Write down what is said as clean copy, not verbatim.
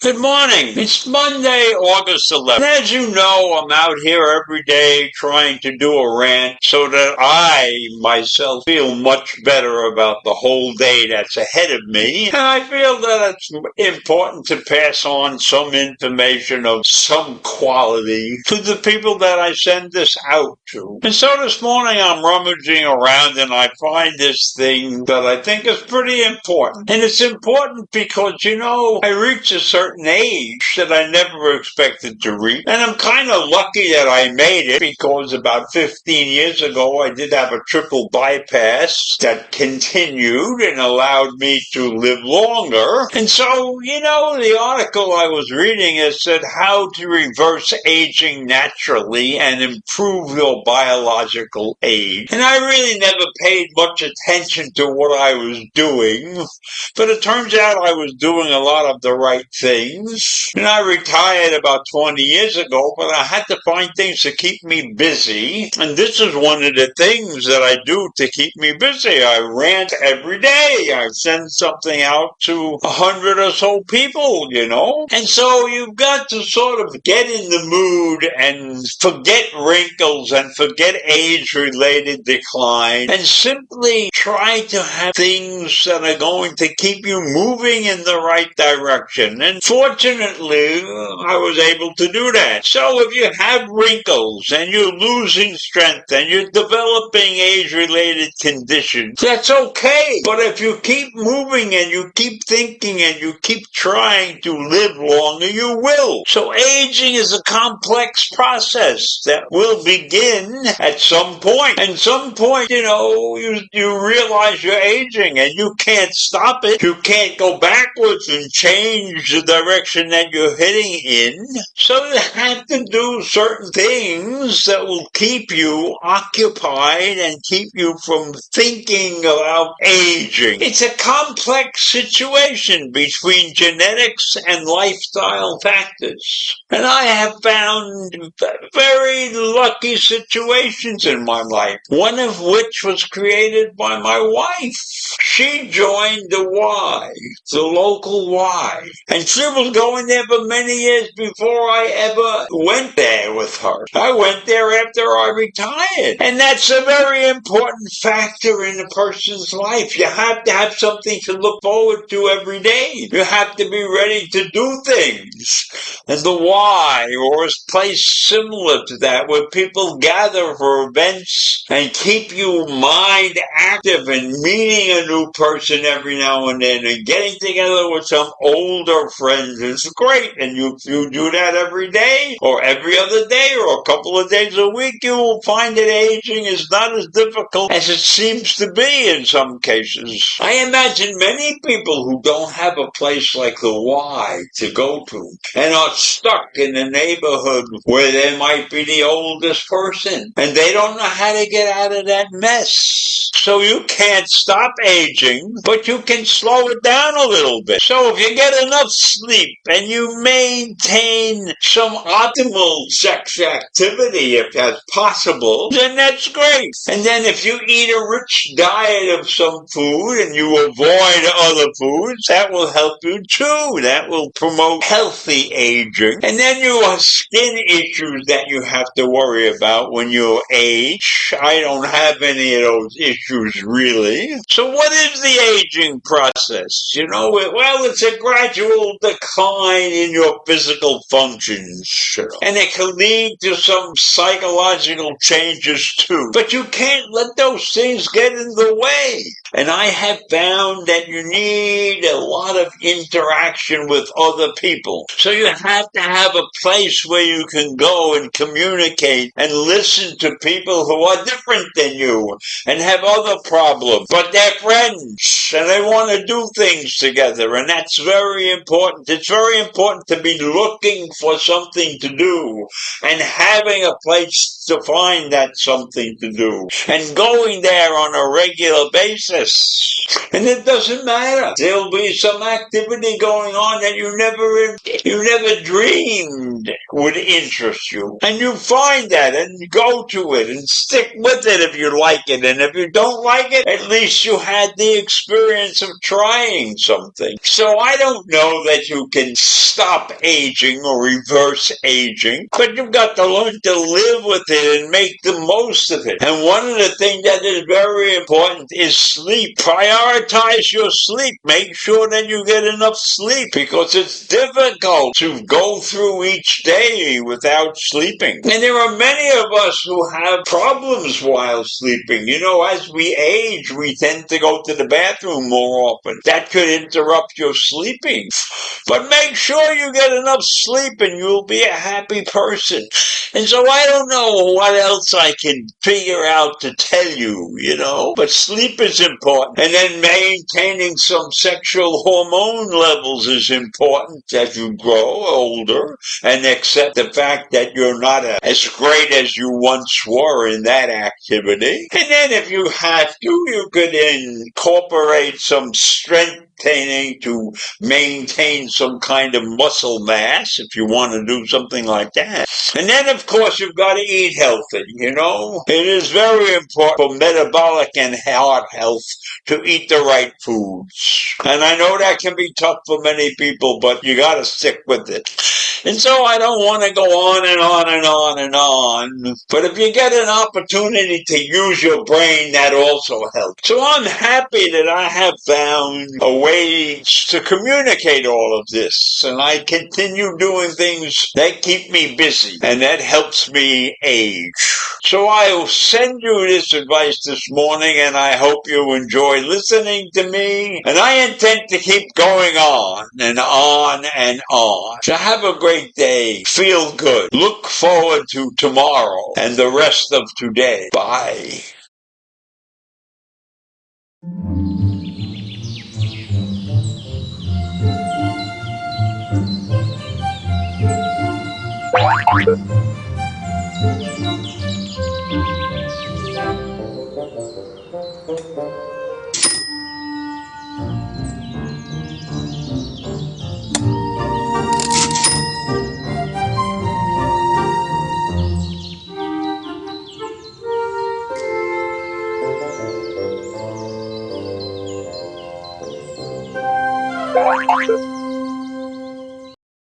Good morning. It's Monday, August 11th. And as you know, I'm out here every day trying to do a rant so that I myself feel much better about the whole day that's ahead of me. And I feel that it's important to pass on some information of some quality to the people that I send this out to. And so this morning I'm rummaging around and I find this thing that I think is pretty important. And it's important because, I reach a certain age that I never expected to reach. And I'm kind of lucky that I made it because about 15 years ago I did have a triple bypass that continued and allowed me to live longer. And so, the article I was reading, it said how to reverse aging naturally and improve your biological age. And I really never paid much attention to what I was doing, but it turns out I was doing a lot of the right things. And I retired about 20 years ago, but I had to find things to keep me busy. And this is one of the things that I do to keep me busy. I rant every day. I send something out to 100 or so people, And so you've got to sort of get in the mood and forget wrinkles and forget age-related decline and simply try to have things that are going to keep you moving in the right direction. And fortunately, I was able to do that. So if you have wrinkles and you're losing strength and you're developing age-related conditions, that's okay. But if you keep moving and you keep thinking and you keep trying to live longer, you will. So aging is a complex process that will begin at some point. And some point, you realize you're aging and you can't stop it. You can't go backwards and change the direction that you're heading in. So you have to do certain things that will keep you occupied and keep you from thinking about aging. It's a complex situation between genetics and lifestyle factors. And I have found very lucky situations in my life, one of which was created by my wife. She joined the Y, the local Y, and she was going there for many years before I ever went there with her. I went there after I retired, and that's a very important factor in a person's life. You have to have something to look forward to every day. You have to be ready to do things. And the Y, or a place similar to that, where people gather for events and keep your mind active and meeting a new person every now and then and getting together with some older friends is great. And you do that every day or every other day or a couple of days a week, you will find that aging is not as difficult as it seems to be in some cases. I imagine many people who don't have a place like the Y to go to and are stuck in a neighborhood where they might be the oldest person and they don't know how to get out of that mess. So you can't stop aging, but you can slow it down a little bit. So if you get enough sleep and you maintain some optimal sex activity, if that's possible, then that's great. And then if you eat a rich diet of some food and you avoid other foods, that will help you too. That will promote healthy aging. aging. And then you have skin issues that you have to worry about when you age. I don't have any of those issues really. So what is the aging process? Well, it's a gradual decline in your physical functions. And it can lead to some psychological changes too. But you can't let those things get in the way. And I have found that you need a lot of interaction with other people. So you have to have a place where you can go and communicate and listen to people who are different than you and have other problems. But they're friends and they want to do things together, and that's very important. It's very important to be looking for something to do and having a place to find that something to do and going there on a regular basis. And it doesn't matter. There'll be some activity going on that you never dreamed would interest you. And you find that and go to it and stick with it if you like it. And if you don't like it, at least you had the experience of trying something. So I don't know that you can stop aging or reverse aging, but you've got to learn to live with it and make the most of it. And one of the things that is very important is sleep. Prioritize your sleep. Make sure that you get enough sleep, because it's difficult to go through each day without sleeping. And there are many of us who have problems while sleeping. As we age, we tend to go to the bathroom more often. That could interrupt your sleeping. But make sure you get enough sleep and you'll be a happy person. And so I don't know what else I can figure out to tell you, but sleep is important. And then maintaining some sexual hormone levels is important as you grow older and accept the fact that you're not as great as you once were in that activity. And then if you have to, you could incorporate some strength training to maintain some kind of muscle mass if you want to do something like that. And then, of course, you've got to eat healthy, It is very important for metabolic and heart health to eat the right foods. And I know that can be tough for many people, but you got to stick with it. And so I don't want to go on and on and on and on. But if you get an opportunity to use your brain, that also helps. So I'm happy that I have found a way to communicate all of this. And I continue doing things that keep me busy. And that helps me age. So I will send you this advice this morning, and I hope you enjoy listening to me. And I intend to keep going on and on and on. So have a great day. Feel good. Look forward to tomorrow and the rest of today. Bye.